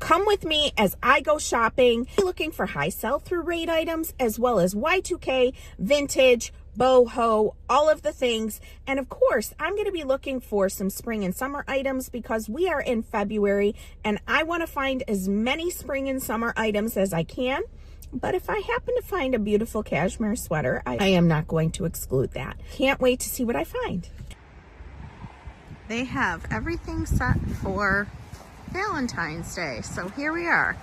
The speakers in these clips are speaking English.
Come with me as I go shopping, looking for high sell-through rate items, as well as Y2K, vintage, boho, all of the things. And of course, I'm going to be looking for some spring and summer items because we are in February and I want to find as many spring and summer items as I can. But if I happen to find a beautiful cashmere sweater, I am not going to exclude that. Can't wait to see what I find. They have everything set for Valentine's Day, so here we are.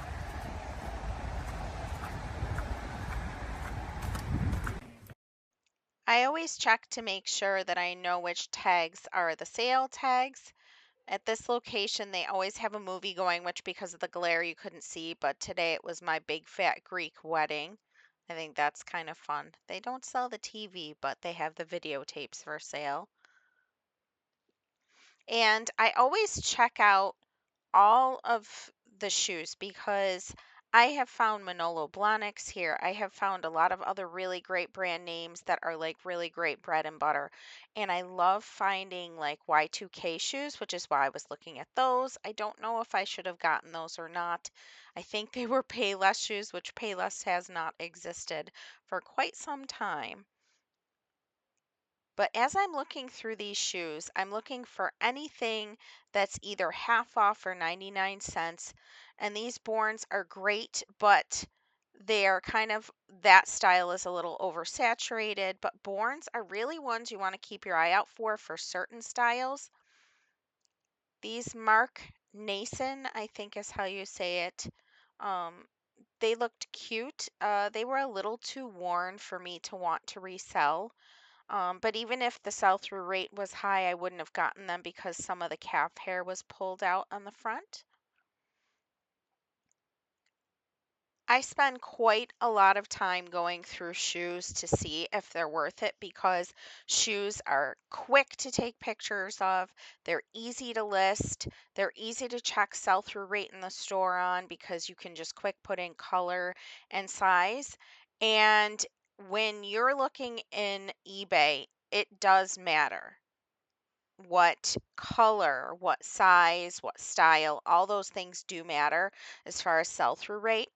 I always check to make sure that I know which tags are the sale tags. At this location, they always have a movie going, which because of the glare you couldn't see, but today it was my big fat Greek wedding. I think that's kind of fun. They don't sell the TV, but they have the videotapes for sale. And I always check out all of the shoes because I have found Manolo Blahniks here. I have found a lot of other really great brand names that are like really great bread and butter. And I love finding like Y2K shoes, which is why I was looking at those. I don't know if I should have gotten those or not. I think they were Payless shoes, which Payless has not existed for quite some time. But as I'm looking through these shoes, I'm looking for anything that's either half off or 99 cents. And these Borns are great, but they are kind of, that style is a little oversaturated. But Borns are really ones you want to keep your eye out for certain styles. These Mark Nason, I think is how you say it. Um, they looked cute. They were a little too worn for me to want to resell. But even if the sell-through rate was high, I wouldn't have gotten them because some of the calf hair was pulled out on the front. I spend quite a lot of time going through shoes to see if they're worth it because shoes are quick to take pictures of, they're easy to list, they're easy to check sell-through rate in the store on because you can just quick put in color and size. And when you're looking in eBay, it does matter what color, what size, what style, all those things do matter as far as sell-through rate.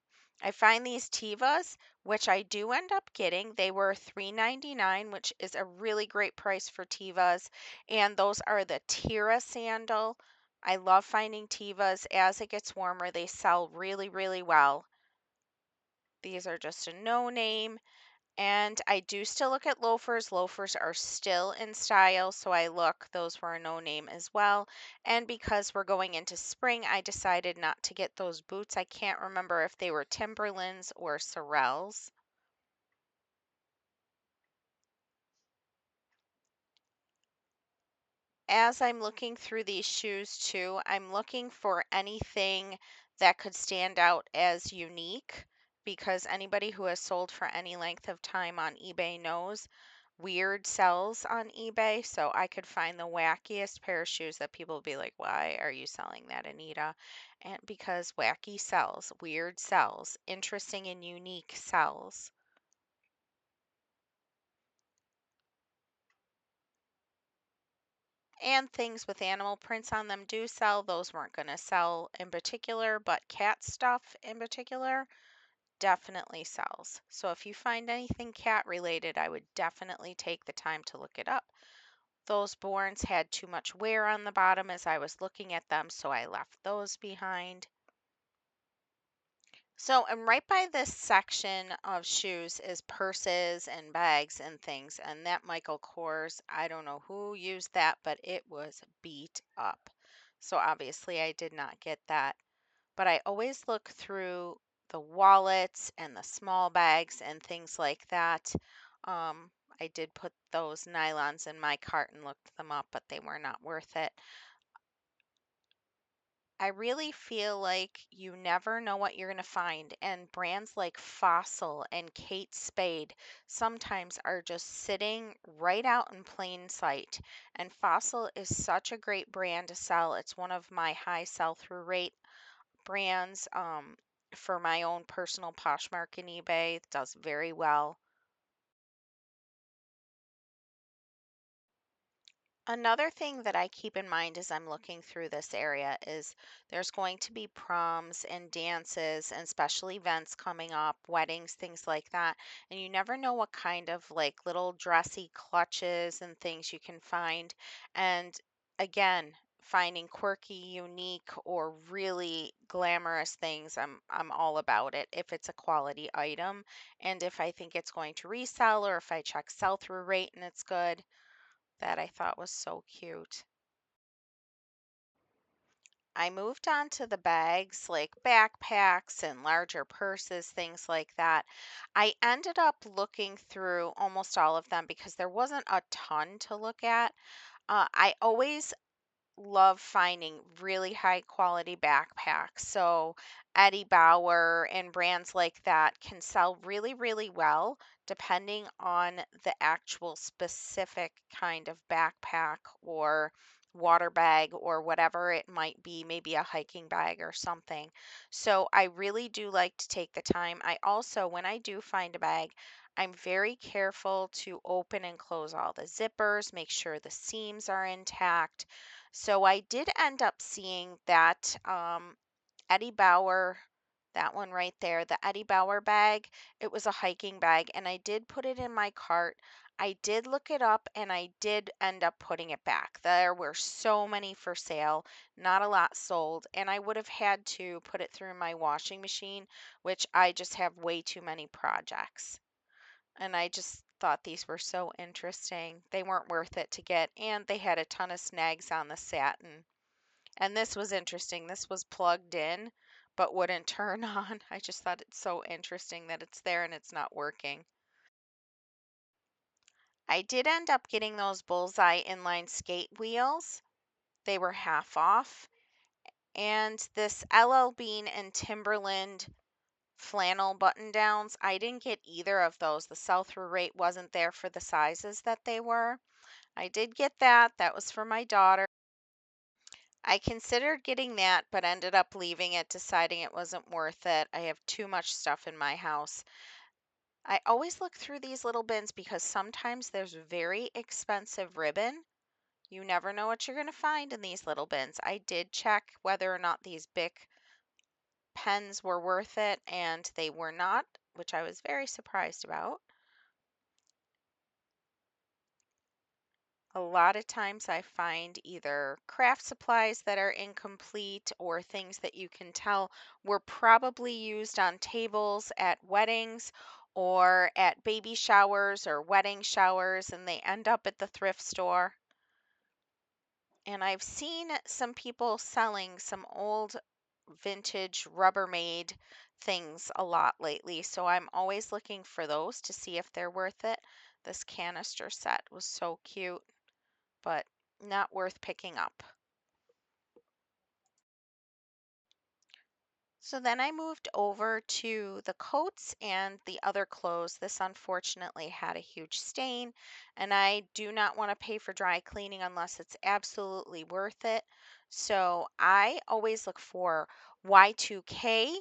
I find these Tevas, which I do end up getting, they were $3.99, which is a really great price for Tevas. And those are the Tira sandal. I love finding Tevas. As it gets warmer, they sell really, really well. These are just a no name. And I do still look at loafers. Loafers are still in style, so I look. Those were a no name as well. And because we're going into spring, I decided not to get those boots. I can't remember if they were Timberlands or Sorels. As I'm looking through these shoes too, I'm looking for anything that could stand out as unique because anybody who has sold for any length of time on eBay knows weird sells on eBay. So I could find the wackiest pair of shoes that people will be like, why are you selling that, Anita? And because wacky sells, weird sells, interesting and unique sells. And things with animal prints on them do sell. Those weren't going to sell in particular, but cat stuff in particular definitely sells. So if you find anything cat related, I would definitely take the time to look it up. Those Borns had too much wear on the bottom as I was looking at them, so I left those behind. So, and right by this section of shoes is purses and bags and things. And that Michael Kors, I don't know who used that, but it was beat up. So obviously I did not get that. But I always look through the wallets and the small bags and things like that. I did put those nylons in my cart and looked them up, but they were not worth it. I really feel like you never know what you're going to find, and brands like Fossil and Kate Spade sometimes are just sitting right out in plain sight. And Fossil is such a great brand to sell. It's one of my high sell-through rate brands for my own personal Poshmark and eBay. It does very well. Another thing that I keep in mind as I'm looking through this area is there's going to be proms and dances and special events coming up, weddings, things like that. And you never know what kind of like little dressy clutches and things you can find. And again, finding quirky, unique, or really glamorous things, I'm all about it if it's a quality item and if I think it's going to resell or if I check sell-through rate and it's good. That I thought was so cute. I moved on to the bags, like backpacks and larger purses, things like that. I ended up looking through almost all of them because there wasn't a ton to look at. I always love finding really high quality backpacks. So Eddie Bauer and brands like that can sell really, really well depending on the actual specific kind of backpack or water bag or whatever it might be, maybe a hiking bag or something. So I really do like to take the time. I also, when I do find a bag, I'm very careful to open and close all the zippers, make sure the seams are intact. So I did end up seeing that Eddie Bauer, that one right there, the Eddie Bauer bag. It was a hiking bag, and I did put it in my cart. I did look it up and I did end up putting it back. There were so many for sale, not a lot sold, and I would have had to put it through my washing machine, which I just have way too many projects. And I just thought these were so interesting. They weren't worth it to get, and they had a ton of snags on the satin. And this was interesting. This was plugged in, but wouldn't turn on. I just thought it's so interesting that it's there and it's not working. I did end up getting those bullseye inline skate wheels. They were half off. And this LL Bean and Timberland flannel button downs, I didn't get either of those. The sell through rate wasn't there for the sizes that they were. I did get that. That was for my daughter. I considered getting that, but ended up leaving it, deciding it wasn't worth it. I have too much stuff in my house. I always look through these little bins because sometimes there's very expensive ribbon. You never know what you're going to find in these little bins. I did check whether or not these Bic pens were worth it, and they were not, which I was very surprised about. A lot of times I find either craft supplies that are incomplete or things that you can tell were probably used on tables at weddings or at baby showers or wedding showers, and they end up at the thrift store. And I've seen some people selling some old vintage Rubbermaid things a lot lately, so I'm always looking for those to see if they're worth it. This canister set was so cute, but not worth picking up. So then I moved over to the coats and the other clothes. This unfortunately had a huge stain, and I do not want to pay for dry cleaning unless it's absolutely worth it. So I always look for Y2K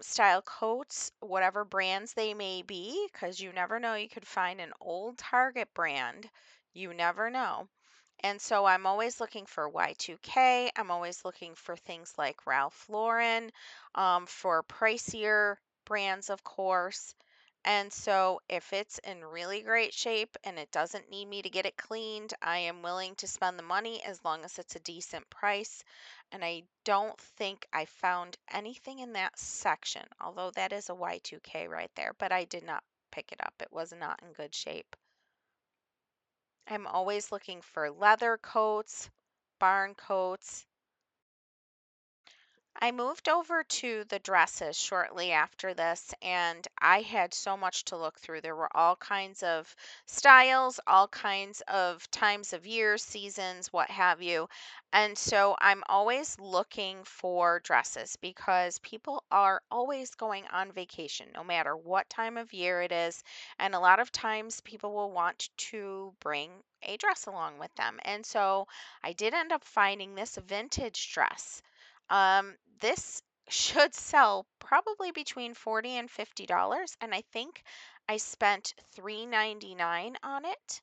style coats, whatever brands they may be, because you never know. You could find an old Target brand. You never know. And so I'm always looking for Y2K. I'm always looking for things like Ralph Lauren, for pricier brands, of course. And so if it's in really great shape and it doesn't need me to get it cleaned, I am willing to spend the money as long as it's a decent price. And I don't think I found anything in that section, although that is a Y2K right there, but I did not pick it up. It was not in good shape. I'm always looking for leather coats, barn coats. I moved over to the dresses shortly after this, and I had so much to look through. There were all kinds of styles, all kinds of times of year, seasons, what have you. And so I'm always looking for dresses because people are always going on vacation, no matter what time of year it is. And a lot of times people will want to bring a dress along with them. And so I did end up finding this vintage dress. This should sell probably between 40 and $50, and I think I spent $3.99 on it.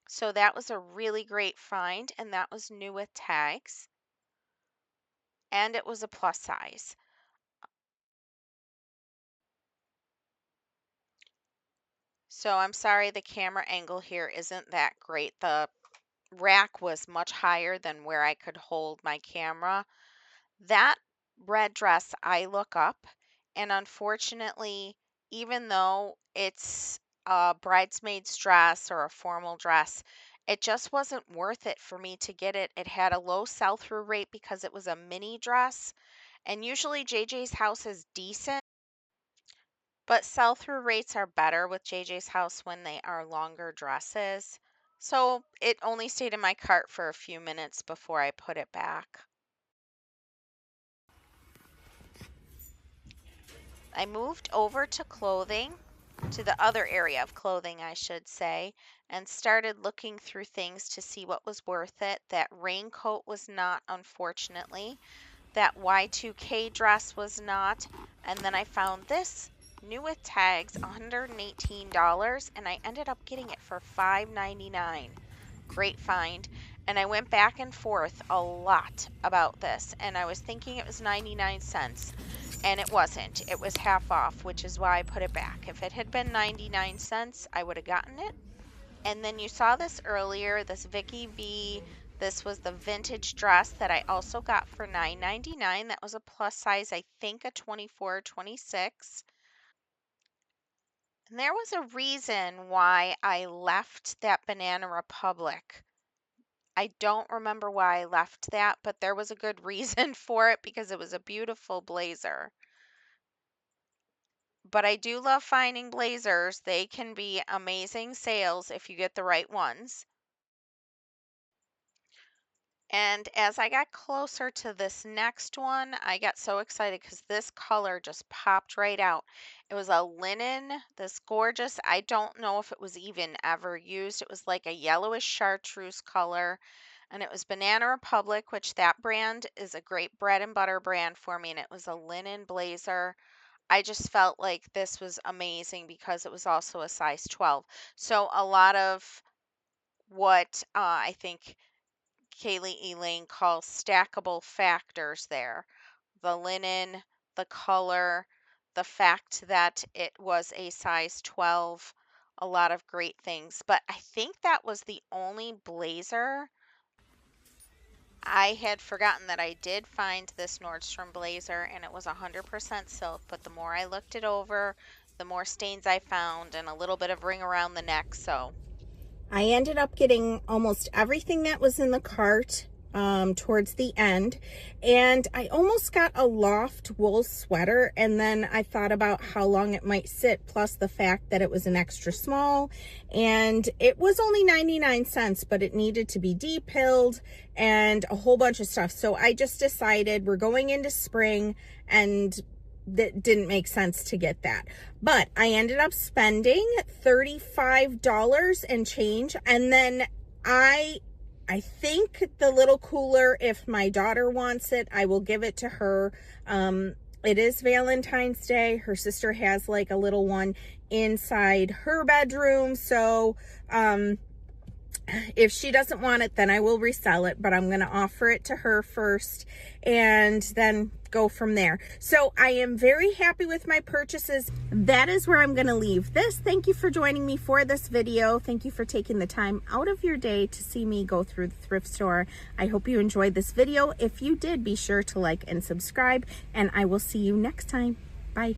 So that was a really great find, and that was new with tags, and it was a plus size. So I'm sorry the camera angle here isn't that great. The rack was much higher than where I could hold my camera. That red dress I look up, and unfortunately, even though it's a bridesmaid's dress or a formal dress, it just wasn't worth it for me to get it. It had a low sell-through rate because it was a mini dress, and usually JJ's House is decent, but sell-through rates are better with JJ's House when they are longer dresses. So it only stayed in my cart for a few minutes before I put it back. I moved over to clothing, to the other area of clothing, I should say, and started looking through things to see what was worth it. That raincoat was not, unfortunately. That Y2K dress was not. And then I found this new with tags, $118, and I ended up getting it for $5.99. Great find. And I went back and forth a lot about this, and I was thinking it was 99 cents. And it wasn't. It was half off, which is why I put it back. If it had been 99 cents, I would have gotten it. And then you saw this earlier, this Vicky V. This was the vintage dress that I also got for $9.99. That was a plus size, I think a 24 or 26. And there was a reason why I left that Banana Republic. I don't remember why I left that, but there was a good reason for it because it was a beautiful blazer. But I do love finding blazers. They can be amazing sales if you get the right ones. And as I got closer to this next one, I got so excited because this color just popped right out. It was a linen, this gorgeous, I don't know if it was even ever used. It was like a yellowish chartreuse color. And it was Banana Republic, which that brand is a great bread and butter brand for me. And it was a linen blazer. I just felt like this was amazing because it was also a size 12. So a lot of what I think Kaylee Elaine calls stackable factors there. The linen, the color, the fact that it was a size 12, a lot of great things. But I think that was the only blazer. I had forgotten that I did find this Nordstrom blazer and it was 100% silk, but the more I looked it over, the more stains I found and a little bit of ring around the neck. So I ended up getting almost everything that was in the cart towards the end, and I almost got a loft wool sweater, and then I thought about how long it might sit, plus the fact that it was an extra small, and it was only 99 cents, but it needed to be depilled and a whole bunch of stuff. So I just decided we're going into spring, and that didn't make sense to get that. But I ended up spending $35 and change. And then I think the little cooler, if my daughter wants it, I will give it to her. It is Valentine's Day. Her sister has like a little one inside her bedroom. So, if she doesn't want it, then I will resell it, but I'm going to offer it to her first and then go from there. So I am very happy with my purchases. That is where I'm going to leave this. Thank you for joining me for this video. Thank you for taking the time out of your day to see me go through the thrift store. I hope you enjoyed this video. If you did, be sure to like and subscribe, and I will see you next time.